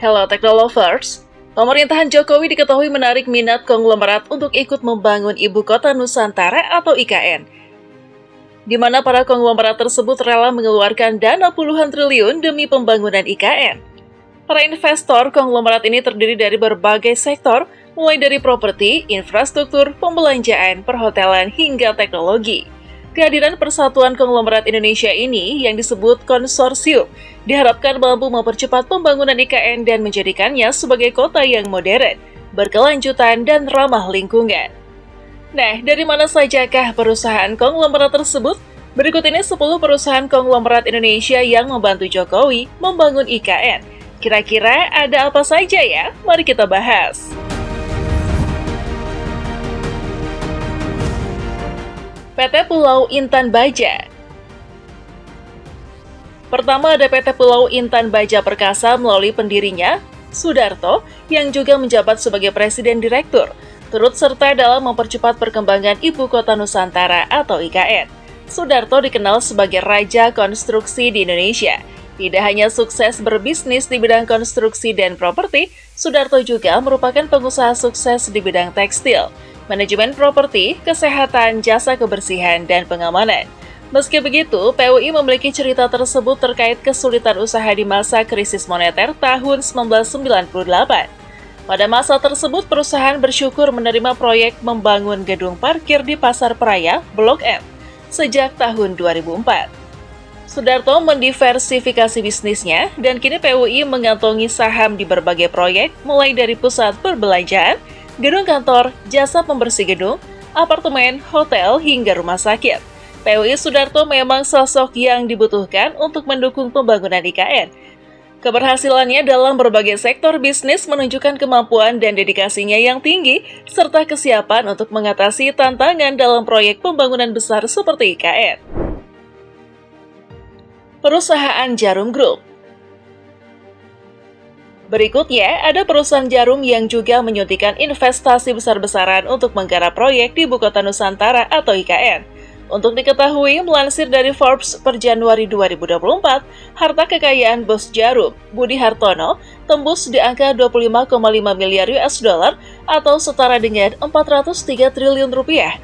Hello Technolovers, pemerintahan Jokowi diketahui menarik minat konglomerat untuk ikut membangun Ibu Kota Nusantara atau IKN, di mana para konglomerat tersebut rela mengeluarkan dana puluhan triliun demi pembangunan IKN. Para investor konglomerat ini terdiri dari berbagai sektor, mulai dari properti, infrastruktur, pembelanjaan, perhotelan, hingga teknologi. Kehadiran Persatuan Konglomerat Indonesia ini yang disebut konsorsium diharapkan mampu mempercepat pembangunan IKN dan menjadikannya sebagai kota yang modern, berkelanjutan, dan ramah lingkungan. Nah, dari mana sajakah perusahaan konglomerat tersebut? Berikut ini 10 perusahaan konglomerat Indonesia yang membantu Jokowi membangun IKN. Kira-kira ada apa saja ya? Mari kita bahas. PT Pulau Intan Baja. Pertama ada PT Pulau Intan Baja Perkasa melalui pendirinya, Sudarto, yang juga menjabat sebagai Presiden Direktur, turut serta dalam mempercepat perkembangan Ibu Kota Nusantara atau IKN. Sudarto dikenal sebagai Raja Konstruksi di Indonesia. Tidak hanya sukses berbisnis di bidang konstruksi dan properti, Sudarto juga merupakan pengusaha sukses di bidang tekstil, manajemen properti, kesehatan, jasa kebersihan, dan pengamanan. Meski begitu, PUI memiliki cerita tersebut terkait kesulitan usaha di masa krisis moneter tahun 1998. Pada masa tersebut, perusahaan bersyukur menerima proyek membangun gedung parkir di Pasar Peraya, Blok M, sejak tahun 2004. Sudarto mendiversifikasi bisnisnya, dan kini PUI mengantongi saham di berbagai proyek, mulai dari pusat perbelanjaan, gedung kantor, jasa pembersih gedung, apartemen, hotel, hingga rumah sakit. PUI Sudarto memang sosok yang dibutuhkan untuk mendukung pembangunan IKN. Keberhasilannya dalam berbagai sektor bisnis menunjukkan kemampuan dan dedikasinya yang tinggi, serta kesiapan untuk mengatasi tantangan dalam proyek pembangunan besar seperti IKN. Perusahaan Jarum Group. Berikutnya, ada perusahaan jarum yang juga menyuntikkan investasi besar-besaran untuk menggarap proyek di Ibu Kota Nusantara atau IKN. Untuk diketahui, melansir dari Forbes per Januari 2024, harta kekayaan bos Jarum, Budi Hartono, tembus di angka 25,5 miliar US dollar atau setara dengan 403 triliun rupiah.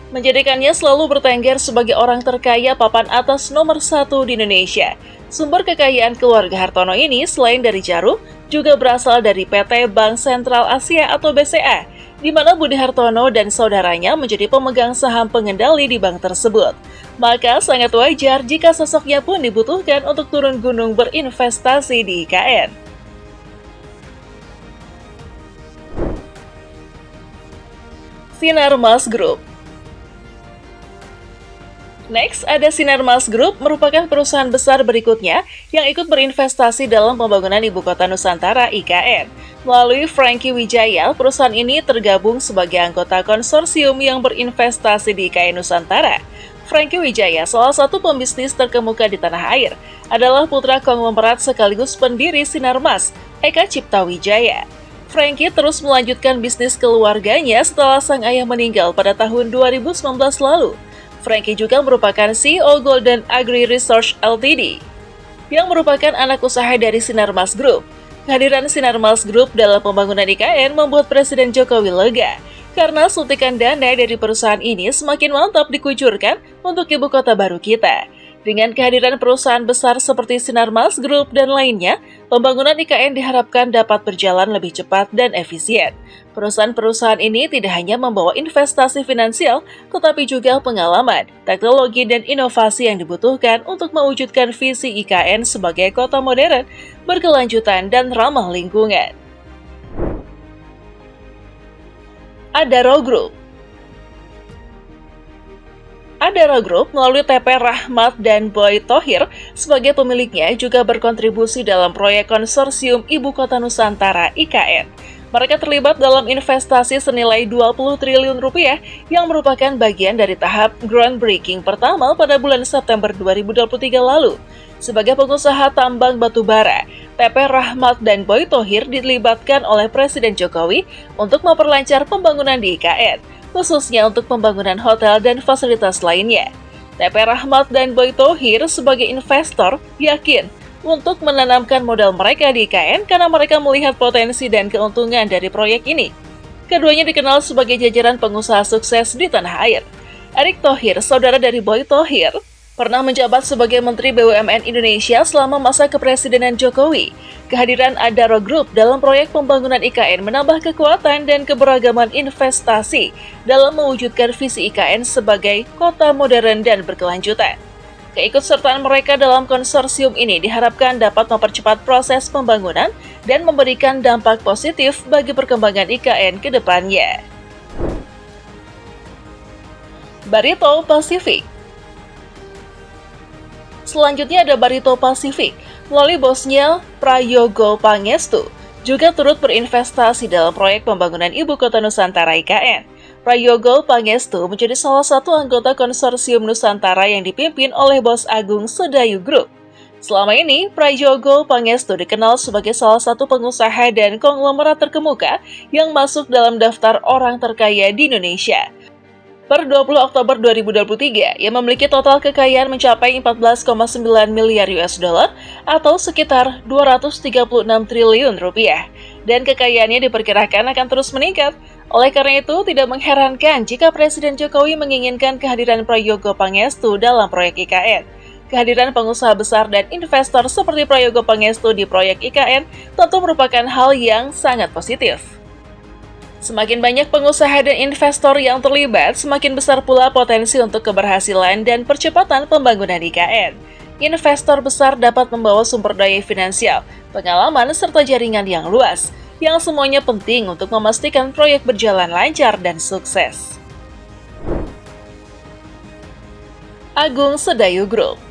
Menjadikannya selalu bertengger sebagai orang terkaya papan atas nomor 1 di Indonesia. Sumber kekayaan keluarga Hartono ini selain dari Jarum, juga berasal dari PT Bank Sentral Asia atau BCA, di mana Budi Hartono dan saudaranya menjadi pemegang saham pengendali di bank tersebut. Maka sangat wajar jika sosoknya pun dibutuhkan untuk turun gunung berinvestasi di IKN. Sinarmas Group. Next, ada Sinarmas Group, merupakan perusahaan besar berikutnya yang ikut berinvestasi dalam pembangunan Ibu Kota Nusantara IKN. Melalui Franky Wijaya, perusahaan ini tergabung sebagai anggota konsorsium yang berinvestasi di IKN Nusantara. Franky Wijaya, salah satu pembisnis terkemuka di tanah air, adalah putra konglomerat sekaligus pendiri Sinarmas, Eka Cipta Wijaya. Franky terus melanjutkan bisnis keluarganya setelah sang ayah meninggal pada tahun 2019 lalu. Franky juga merupakan CEO Golden Agri Research Ltd, yang merupakan anak usaha dari Sinarmas Group. Kehadiran Sinarmas Group dalam pembangunan IKN membuat Presiden Jokowi lega, karena suntikan dana dari perusahaan ini semakin mantap dikucurkan untuk ibu kota baru kita. Dengan kehadiran perusahaan besar seperti Sinarmas Group dan lainnya, pembangunan IKN diharapkan dapat berjalan lebih cepat dan efisien. Perusahaan-perusahaan ini tidak hanya membawa investasi finansial, tetapi juga pengalaman, teknologi, dan inovasi yang dibutuhkan untuk mewujudkan visi IKN sebagai kota modern, berkelanjutan, dan ramah lingkungan. Adaro Group. Adaro Group melalui TP Rahmat dan Boy Thohir sebagai pemiliknya juga berkontribusi dalam proyek konsorsium Ibu Kota Nusantara IKN. Mereka terlibat dalam investasi senilai 20 triliun rupiah yang merupakan bagian dari tahap groundbreaking pertama pada bulan September 2023 lalu. Sebagai pengusaha tambang batu bara, TP Rahmat dan Boy Thohir dilibatkan oleh Presiden Jokowi untuk memperlancar pembangunan di IKN, khususnya untuk pembangunan hotel dan fasilitas lainnya. TP Rahmat dan Boy Thohir sebagai investor yakin untuk menanamkan modal mereka di IKN karena mereka melihat potensi dan keuntungan dari proyek ini. Keduanya dikenal sebagai jajaran pengusaha sukses di tanah air. Erick Thohir, saudara dari Boy Thohir, pernah menjabat sebagai Menteri BUMN Indonesia selama masa kepresidenan Jokowi. Kehadiran Adaro Group dalam proyek pembangunan IKN menambah kekuatan dan keberagaman investasi dalam mewujudkan visi IKN sebagai kota modern dan berkelanjutan. Keikutsertaan mereka dalam konsorsium ini diharapkan dapat mempercepat proses pembangunan dan memberikan dampak positif bagi perkembangan IKN ke depannya. Barito Pacific. Selanjutnya ada Barito Pacific, melalui bosnya Prayogo Pangestu, juga turut berinvestasi dalam proyek pembangunan Ibu Kota Nusantara IKN. Prayogo Pangestu menjadi salah satu anggota konsorsium Nusantara yang dipimpin oleh Bos Agung Sedayu Group. Selama ini, Prayogo Pangestu dikenal sebagai salah satu pengusaha dan konglomerat terkemuka yang masuk dalam daftar orang terkaya di Indonesia. Per 20 Oktober 2023, ia memiliki total kekayaan mencapai 14,9 miliar US dollar atau sekitar 236 triliun rupiah. Dan kekayaannya diperkirakan akan terus meningkat. Oleh karena itu, tidak mengherankan jika Presiden Jokowi menginginkan kehadiran Prayogo Pangestu dalam proyek IKN. Kehadiran pengusaha besar dan investor seperti Prayogo Pangestu di proyek IKN tentu merupakan hal yang sangat positif. Semakin banyak pengusaha dan investor yang terlibat, semakin besar pula potensi untuk keberhasilan dan percepatan pembangunan IKN. Investor besar dapat membawa sumber daya finansial, pengalaman, serta jaringan yang luas, yang semuanya penting untuk memastikan proyek berjalan lancar dan sukses. Agung Sedayu Group.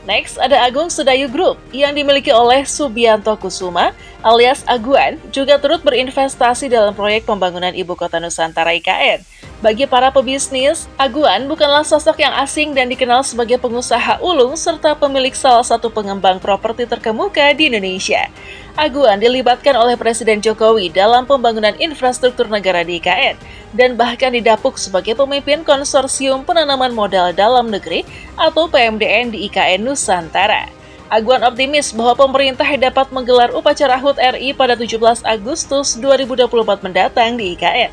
Next, ada Agung Sedayu Group yang dimiliki oleh Subianto Kusuma alias Aguan juga turut berinvestasi dalam proyek pembangunan Ibu Kota Nusantara IKN. Bagi para pebisnis, Aguan bukanlah sosok yang asing dan dikenal sebagai pengusaha ulung serta pemilik salah satu pengembang properti terkemuka di Indonesia. Aguan dilibatkan oleh Presiden Jokowi dalam pembangunan infrastruktur negara di IKN dan bahkan didapuk sebagai pemimpin konsorsium penanaman modal dalam negeri atau PMDN di IKN Nusantara. Aguan optimis bahwa pemerintah dapat menggelar upacara HUT RI pada 17 Agustus 2024 mendatang di IKN.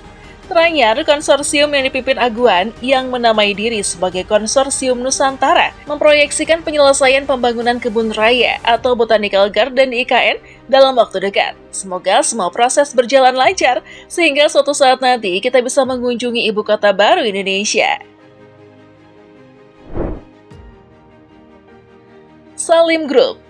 Teranyar, konsorsium yang dipimpin Aguan yang menamai diri sebagai Konsorsium Nusantara memproyeksikan penyelesaian pembangunan kebun raya atau Botanical Garden di IKN dalam waktu dekat. Semoga semua proses berjalan lancar sehingga suatu saat nanti kita bisa mengunjungi ibu kota baru Indonesia. Salim Group.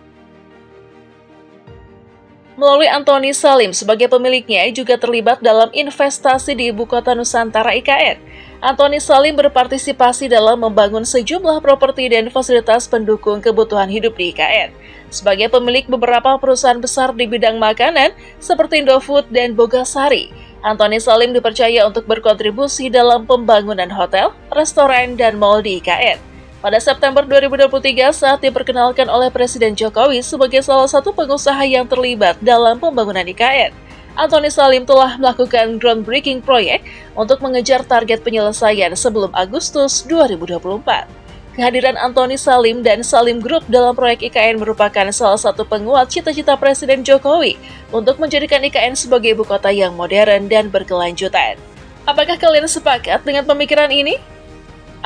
Melalui Antoni Salim sebagai pemiliknya juga terlibat dalam investasi di Ibu Kota Nusantara IKN. Antoni Salim berpartisipasi dalam membangun sejumlah properti dan fasilitas pendukung kebutuhan hidup di IKN. Sebagai pemilik beberapa perusahaan besar di bidang makanan seperti Indofood dan Bogasari, Antoni Salim dipercaya untuk berkontribusi dalam pembangunan hotel, restoran, dan mal di IKN. Pada September 2023 saat diperkenalkan oleh Presiden Jokowi sebagai salah satu pengusaha yang terlibat dalam pembangunan IKN, Antoni Salim telah melakukan groundbreaking proyek untuk mengejar target penyelesaian sebelum Agustus 2024. Kehadiran Antoni Salim dan Salim Group dalam proyek IKN merupakan salah satu penguat cita-cita Presiden Jokowi untuk menjadikan IKN sebagai ibu kota yang modern dan berkelanjutan. Apakah kalian sepakat dengan pemikiran ini?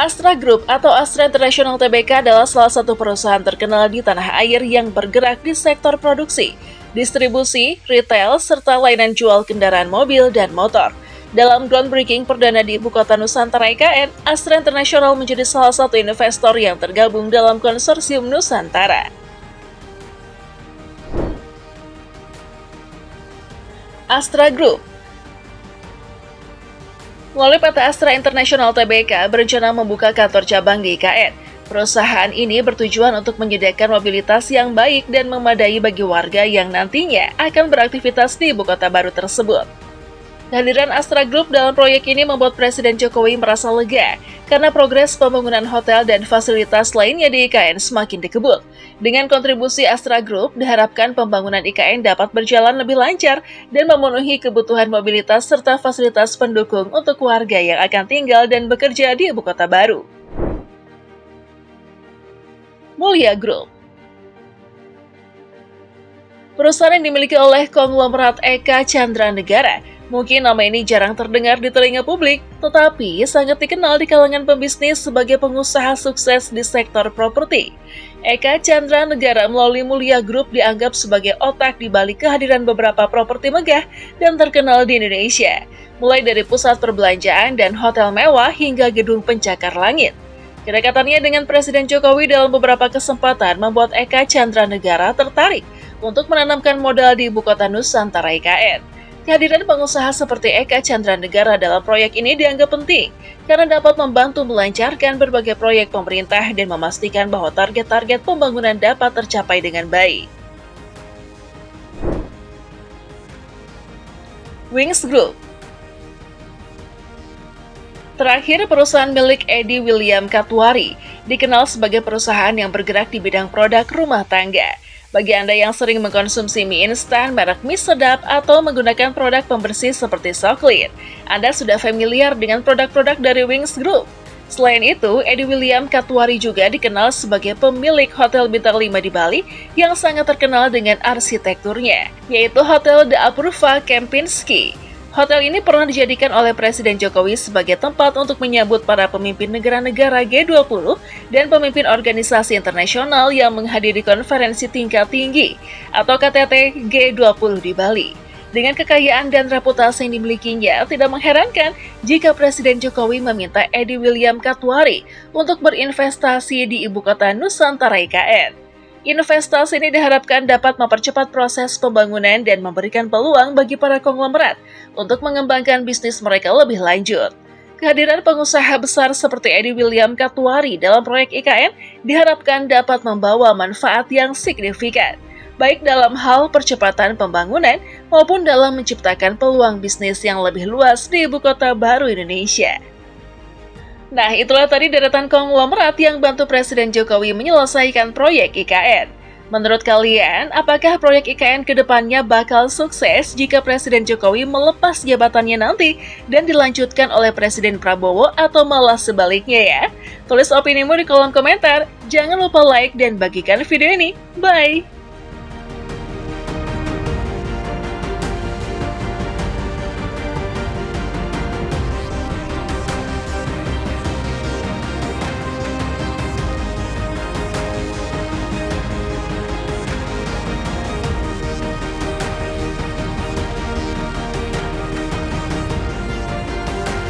Astra Group atau Astra International Tbk adalah salah satu perusahaan terkenal di tanah air yang bergerak di sektor produksi, distribusi, retail, serta layanan jual kendaraan mobil dan motor. Dalam groundbreaking perdana di Ibu Kota Nusantara IKN, Astra International menjadi salah satu investor yang tergabung dalam konsorsium Nusantara. Astra Group. Melalui PT Astra International Tbk berencana membuka kantor cabang di IKN. Perusahaan ini bertujuan untuk menyediakan mobilitas yang baik dan memadai bagi warga yang nantinya akan beraktivitas di ibu kota baru tersebut. Kehadiran Astra Group dalam proyek ini membuat Presiden Jokowi merasa lega karena progres pembangunan hotel dan fasilitas lainnya di IKN semakin dikebut. Dengan kontribusi Astra Group, diharapkan pembangunan IKN dapat berjalan lebih lancar dan memenuhi kebutuhan mobilitas serta fasilitas pendukung untuk warga yang akan tinggal dan bekerja di ibu kota baru. Mulia Group. Perusahaan yang dimiliki oleh konglomerat Eka Chandra Negara. Mungkin nama ini jarang terdengar di telinga publik, tetapi sangat dikenal di kalangan pembisnis sebagai pengusaha sukses di sektor properti. Eka Chandra Negara melalui Mulia Group dianggap sebagai otak di balik kehadiran beberapa properti megah dan terkenal di Indonesia, mulai dari pusat perbelanjaan dan hotel mewah hingga gedung pencakar langit. Kedekatannya dengan Presiden Jokowi dalam beberapa kesempatan membuat Eka Chandra Negara tertarik untuk menanamkan modal di Ibu Kota Nusantara IKN. Kehadiran pengusaha seperti Eka Chandra Negara dalam proyek ini dianggap penting karena dapat membantu melancarkan berbagai proyek pemerintah dan memastikan bahwa target-target pembangunan dapat tercapai dengan baik. Wings Group. Terakhir, perusahaan milik Edi William Katwari dikenal sebagai perusahaan yang bergerak di bidang produk rumah tangga. Bagi Anda yang sering mengkonsumsi mie instan, merek mie sedap, atau menggunakan produk pembersih seperti Soclean, Anda sudah familiar dengan produk-produk dari Wings Group. Selain itu, Edi William Katwari juga dikenal sebagai pemilik Hotel Bintang 5 di Bali yang sangat terkenal dengan arsitekturnya, yaitu Hotel The Apurva Kempinski. Hotel ini pernah dijadikan oleh Presiden Jokowi sebagai tempat untuk menyambut para pemimpin negara-negara G20 dan pemimpin organisasi internasional yang menghadiri konferensi tingkat tinggi atau KTT G20 di Bali. Dengan kekayaan dan reputasi yang dimilikinya, tidak mengherankan jika Presiden Jokowi meminta Edi William Katwari untuk berinvestasi di Ibu Kota Nusantara IKN. Investasi ini diharapkan dapat mempercepat proses pembangunan dan memberikan peluang bagi para konglomerat untuk mengembangkan bisnis mereka lebih lanjut. Kehadiran pengusaha besar seperti Edi William Katwari dalam proyek IKN diharapkan dapat membawa manfaat yang signifikan, baik dalam hal percepatan pembangunan maupun dalam menciptakan peluang bisnis yang lebih luas di Ibu Kota baru Indonesia. Nah, itulah tadi deretan konglomerat yang bantu Presiden Jokowi menyelesaikan proyek IKN. Menurut kalian, apakah proyek IKN ke depannya bakal sukses jika Presiden Jokowi melepas jabatannya nanti dan dilanjutkan oleh Presiden Prabowo atau malah sebaliknya ya? Tulis opinimu di kolom komentar, jangan lupa like dan bagikan video ini. Bye!